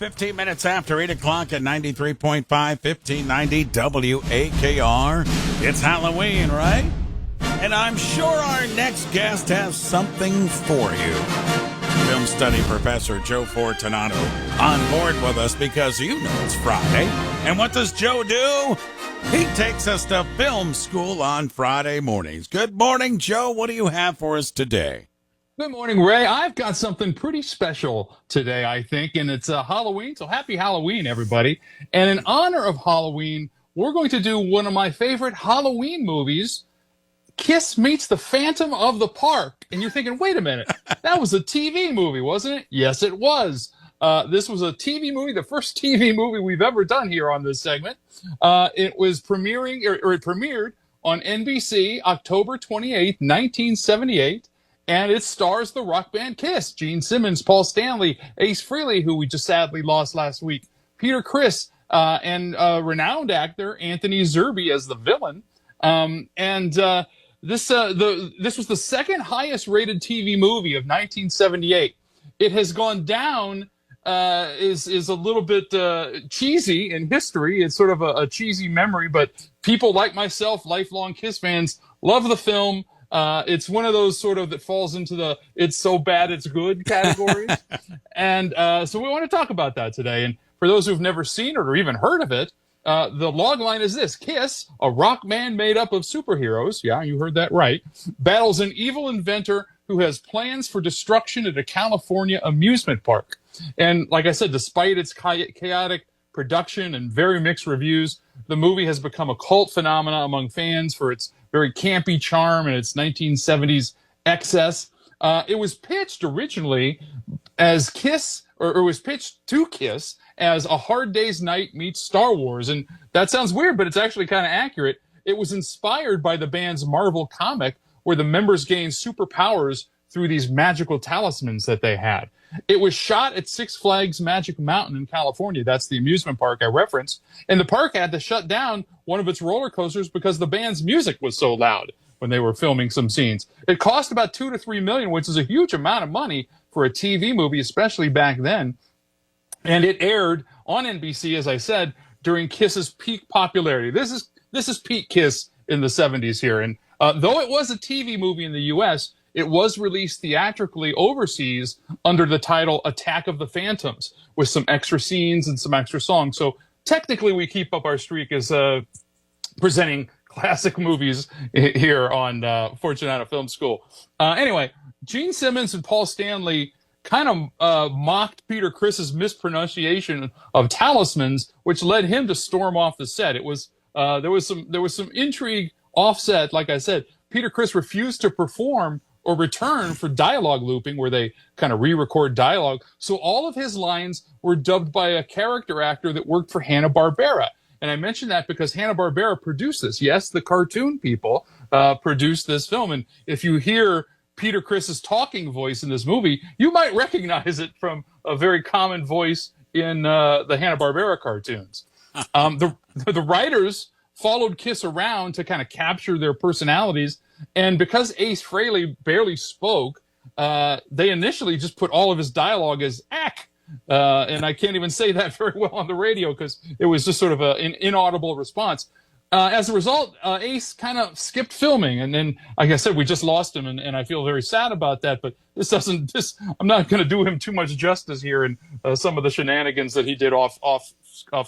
15 minutes after 8 o'clock at 93.5, 1590 WAKR. It's Halloween, right? And I'm sure our next guest has something for you. Film study professor Joe Fortunato on board with us because you know it's Friday. And what does Joe do? He takes us to film school on Friday mornings. Good morning, Joe. What do you have for us today? Good morning, Ray. I've got something pretty special today, I think, and it's Halloween. So happy Halloween, everybody. And in honor of Halloween, we're going to do one of my favorite Halloween movies, Kiss Meets the Phantom of the Park. And you're thinking, wait a minute, that was a TV movie, wasn't it? Yes, it was. This was a TV movie, the first TV movie we've ever done here on this segment. It was premiering, or it premiered on NBC October 28th, 1978. And it stars the rock band Kiss, Gene Simmons, Paul Stanley, Ace Frehley, who we just sadly lost last week, Peter Criss, and renowned actor Anthony Zerbe as the villain. This was the second highest rated TV movie of 1978. It has gone down, is a little bit cheesy in history. It's sort of a cheesy memory, but people like myself, lifelong Kiss fans, love the film. It's one of those sort of that falls into the it's so bad it's good categories. And so we want to talk about that today. And for those who've never seen it or even heard of it, the log line is this: Kiss, a rock band made up of superheroes, yeah, you heard that right, battles an evil inventor who has plans for destruction at a California amusement park. And like I said, despite its chaotic production and very mixed reviews, the movie has become a cult phenomenon among fans for its very campy charm and its 1970s excess. It was pitched originally as Kiss, or it was pitched to Kiss as A Hard Day's Night meets Star Wars. And that sounds weird, but it's actually kind of accurate. It was inspired by the band's Marvel comic, where the members gained superpowers through these magical talismans that they had. It was shot at Six Flags Magic Mountain in California. That's the amusement park I referenced. And the park had to shut down one of its roller coasters because the band's music was so loud when they were filming some scenes. It cost about $2 to $3 million, which is a huge amount of money for a TV movie, especially back then. And it aired on NBC, as I said, during Kiss's peak popularity. This is peak Kiss in the 70s here. And though it was a TV movie in the U.S., it was released theatrically overseas under the title Attack of the Phantoms, with some extra scenes and some extra songs. So technically we keep up our streak as presenting classic movies here on Fortunato Film School. Anyway, Gene Simmons and Paul Stanley kind of mocked Peter Criss's mispronunciation of talismans, which led him to storm off the set. It was there was some intrigue offset. Like I said, Peter Criss refused to perform or return for dialogue looping, where they kind of re-record dialogue. So all of his lines were dubbed by a character actor that worked for Hanna-Barbera. And I mention that because Hanna-Barbera produced this. Yes, the cartoon people produced this film. And if you hear Peter Criss's talking voice in this movie, you might recognize it from a very common voice in the Hanna-Barbera cartoons. The writers followed Kiss around to kind of capture their personalities. And because Ace Frehley barely spoke, they initially just put all of his dialogue as ack. And I can't even say that very well on the radio because it was just sort of an inaudible response. As a result, Ace kind of skipped filming. And then, like I said, we just lost him. And I feel very sad about that. But I'm not going to do him too much justice here in some of the shenanigans that he did off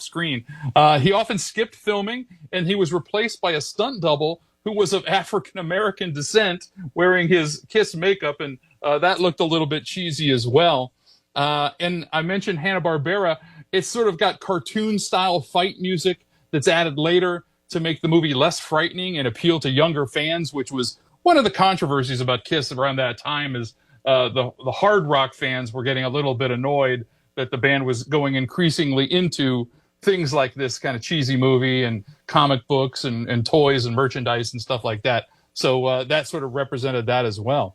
screen. He often skipped filming, and he was replaced by a stunt double who was of African-American descent, wearing his Kiss makeup, and that looked a little bit cheesy as well. And I mentioned Hanna-Barbera. It's sort of got cartoon-style fight music that's added later to make the movie less frightening and appeal to younger fans, which was one of the controversies about Kiss around that time. Is the hard rock fans were getting a little bit annoyed that the band was going increasingly into things like this kind of cheesy movie and comic books and toys and merchandise and stuff like that. So that sort of represented that as well.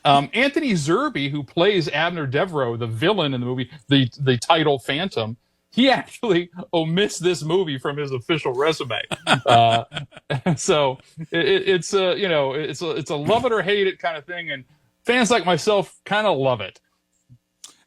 Anthony Zerbe, who plays Abner Devereaux, the villain in the movie, the title Phantom, he actually omits this movie from his official resume. So it's a love it or hate it kind of thing, and fans like myself kind of love it.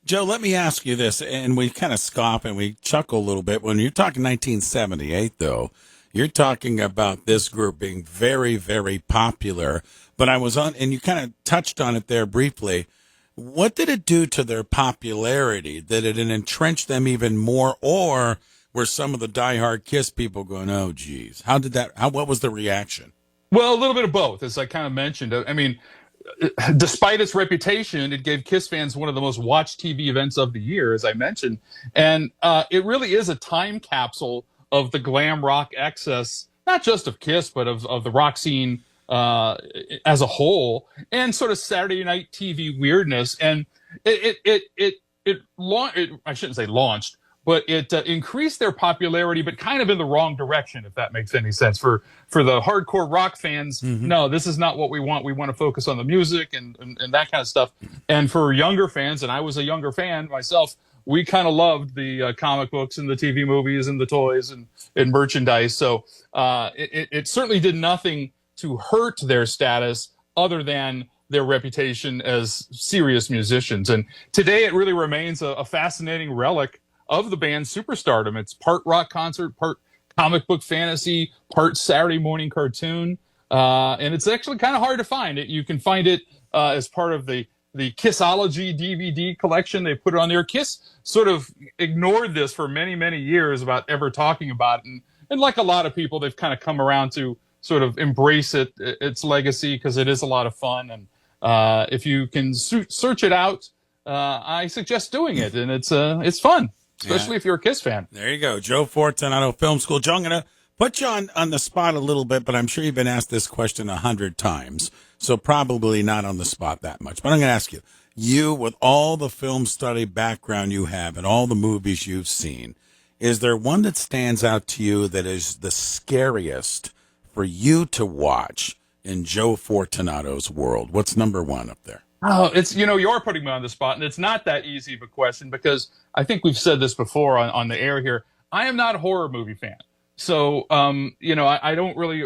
Joe, let me ask you this, and we kind of scoff and we chuckle a little bit. When you're talking 1978, though, you're talking about this group being very, very popular. But I was on, and you kind of touched on it there briefly. What did it do to their popularity? Did it entrench them even more, or were some of the diehard Kiss people going, "Oh, geez"? What was the reaction? Well, a little bit of both, as I kind of mentioned. I mean, despite its reputation, it gave Kiss fans one of the most watched TV events of the year, as I mentioned. And it really is a time capsule of the glam rock excess, not just of Kiss, but of the rock scene as a whole, and sort of Saturday night TV weirdness. And I shouldn't say launched, but it increased their popularity, but kind of in the wrong direction, if that makes any sense. For the hardcore rock fans, no, this is not what we want. We want to focus on the music and that kind of stuff. And for younger fans, and I was a younger fan myself, we kind of loved the comic books and the TV movies and the toys and merchandise. So it certainly did nothing to hurt their status other than their reputation as serious musicians. And today it really remains a fascinating relic of the band's superstardom. It's part rock concert, part comic book fantasy, part Saturday morning cartoon. And it's actually kind of hard to find it. You can find it as part of the Kissology DVD collection. They put it on there. Kiss sort of ignored this for many, many years about ever talking about it. And like a lot of people, they've kind of come around to sort of embrace its legacy, because it is a lot of fun. And if you can search it out, I suggest doing it. And it's fun. Especially if you're a Kiss fan. There you go. Joe Fortunato Film School. Joe, I'm going to put you on the spot a little bit, but I'm sure you've been asked this question 100 times, so probably not on the spot that much. But I'm going to ask you, with all the film study background you have and all the movies you've seen, is there one that stands out to you that is the scariest for you to watch in Joe Fortunato's world? What's number one up there? Oh, you're putting me on the spot, and it's not that easy of a question, because I think we've said this before on the air here. I am not a horror movie fan. So, I don't really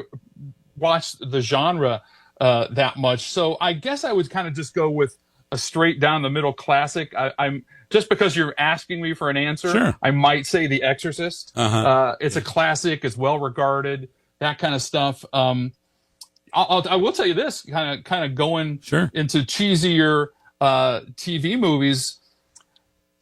watch the genre that much. So I guess I would kind of just go with a straight down the middle classic. I'm just because you're asking me for an answer, sure, I might say The Exorcist. It's a classic. It's well regarded, that kind of stuff. I will tell you this, kind of going into cheesier TV movies.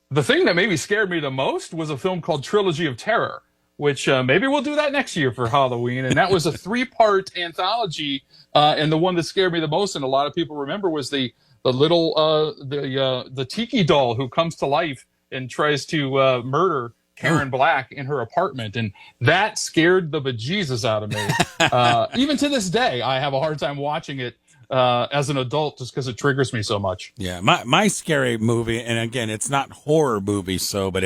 The thing that maybe scared me the most was a film called Trilogy of Terror, which maybe we'll do that next year for Halloween. And that was a 3-part anthology. And the one that scared me the most, and a lot of people remember, was the little the tiki doll who comes to life and tries to murder Karen Black in her apartment, and that scared the bejesus out of me. Even to this day, I have a hard time watching it as an adult, just because it triggers me so much. Yeah, my scary movie, and again, it's not horror movie, but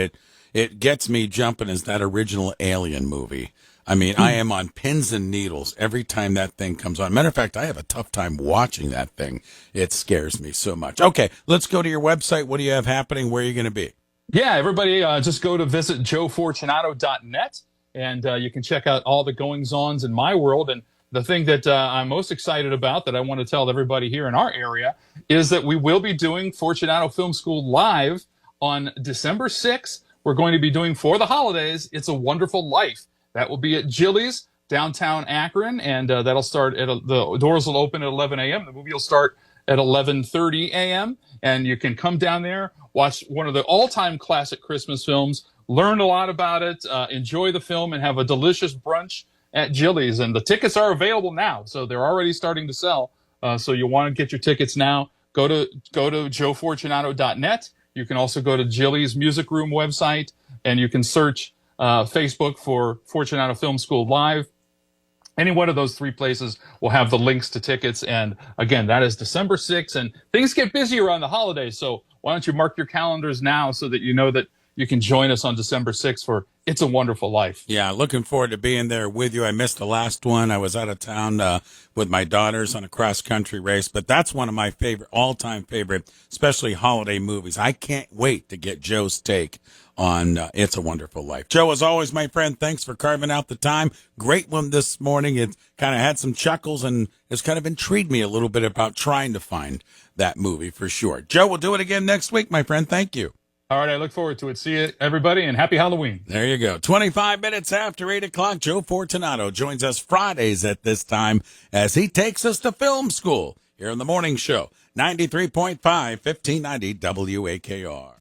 it gets me jumping, is that original Alien movie. I mean, I am on pins and needles every time that thing comes on. Matter of fact, I have a tough time watching that thing. It scares me so much. Okay, let's go to your website. What do you have happening? Where are you going to be? Yeah, everybody just go to visit joefortunato.net, and you can check out all the goings-ons in my world. And the thing that I'm most excited about, that I want to tell everybody here in our area, is that we will be doing Fortunato Film School live on December 6th. We're going to be doing, for the holidays, It's a Wonderful Life. That will be at Jilly's, downtown Akron, and that'll start the doors will open at 11 a.m. The movie will start at 11:30 a.m., and you can come down there, watch one of the all-time classic Christmas films, learn a lot about it, enjoy the film, and have a delicious brunch at Jilly's. And the tickets are available now, so they're already starting to sell. So you want to get your tickets now. Go to joefortunato.net. You can also go to Jilly's Music Room website, and you can search Facebook for Fortunato Film School Live. Any one of those 3 places will have the links to tickets. And again, that is December 6th. And things get busy around the holidays, so why don't you mark your calendars now so that you know that you can join us on December 6th for It's a Wonderful Life. Yeah, looking forward to being there with you. I missed the last one. I was out of town with my daughters on a cross-country race, but that's one of my favorite, all-time favorite, especially holiday movies. I can't wait to get Joe's take on It's a Wonderful Life. Joe, as always, my friend, thanks for carving out the time. Great one this morning. It kind of had some chuckles, and it's kind of intrigued me a little bit about trying to find that movie for sure. Joe, we'll do it again next week, my friend. Thank you. All right, I look forward to it. See you, everybody, and happy Halloween. There you go. 25 minutes after 8 o'clock, Joe Fortunato joins us Fridays at this time as he takes us to film school here in the morning show. 93.5, 1590 WAKR.